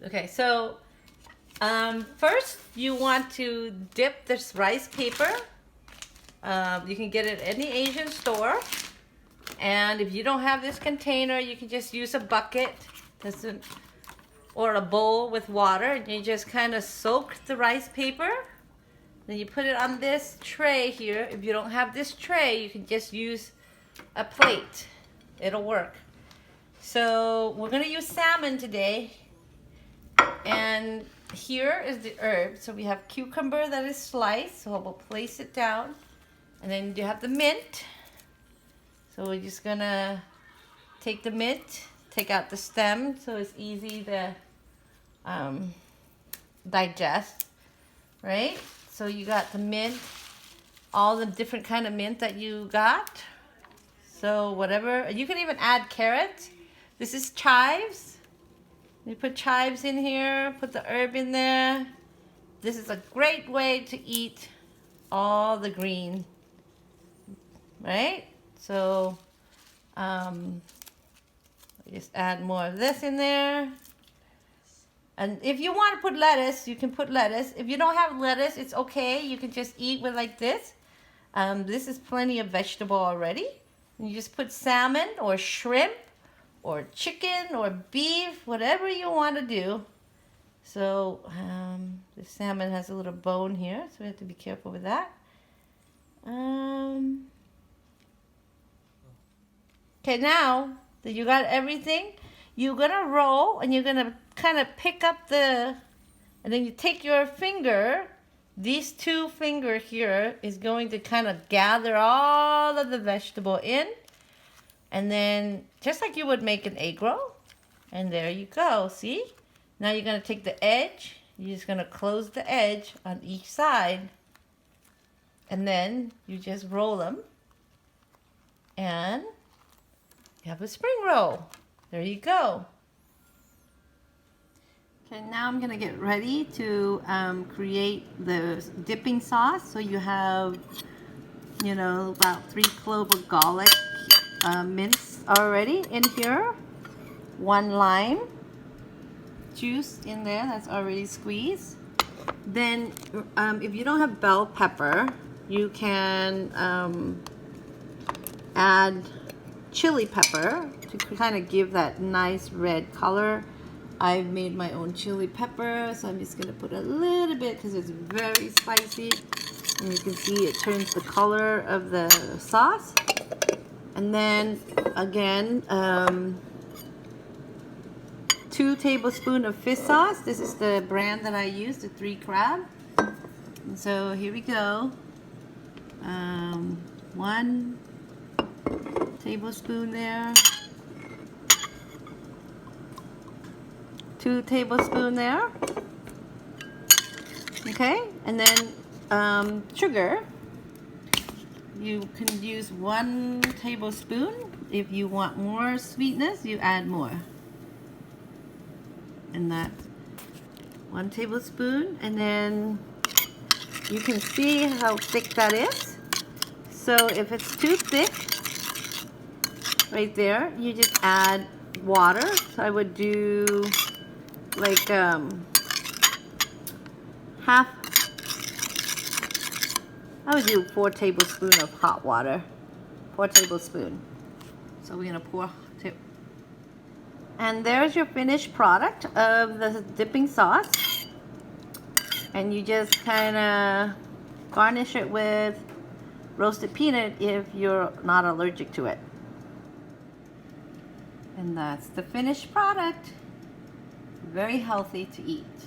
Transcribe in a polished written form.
Okay, so first you want to dip this rice paper. You can get it at any Asian store. And if you don't have this container, you can just use a bucket or a bowl with water. And you just kind of soak the rice paper. Then you put it on this tray here. If you don't have this tray, you can just use a plate. It'll work. So we're going to use salmon today. And here is the herb. So we have cucumber that is sliced. So we'll place it down. And then you have the mint. So we're just gonna take the mint, take out the stem so it's easy to digest, right? So you got the mint, all the different kind of mint that you got. So whatever, you can even add carrots. This is chives. You put chives in here, put the herb in there. This is a great way to eat all the green, right? So just add more of this in there. And if you want to put lettuce, you can put lettuce. If you don't have lettuce, it's okay. You can just eat with like this. This is plenty of vegetable already. You just put salmon or shrimp or chicken or beef, whatever you want to do. So the salmon has a little bone here, so we have to be careful with that. Okay, now that you got everything, you're gonna roll and you're gonna kind of pick up and then you take your finger, these two fingers here is going to kind of gather all of the vegetable in. And then just like you would make an egg roll, and there you go, see? Now you're gonna take the edge, you're just gonna close the edge on each side, and then you just roll them, and you have a spring roll. There you go. Okay, now I'm gonna get ready to create the dipping sauce. So you have, about 3 cloves of garlic minced already in here. 1 lime juice in there that's already squeezed. Then if you don't have bell pepper, you can add chili pepper to kind of give that nice red color. I've made my own chili pepper, so I'm just going to put a little bit because it's very spicy. And you can see it turns the color of the sauce. And then again, 2 tablespoons of fish sauce. This is the brand that I use, the 3 Crab. And so here we go. 1 tablespoon there. 2 tablespoons there. Okay, and then sugar. You can use 1 tablespoon. If you want more sweetness, you add more. And that's 1 tablespoon. And then you can see how thick that is. So if it's too thick, right there, you just add water. So I would do like I would do 4 tablespoons of hot water. 4 tablespoons. So we're gonna pour 2. And there's your finished product of the dipping sauce. And you just kind of garnish it with roasted peanut if you're not allergic to it. And that's the finished product. Very healthy to eat.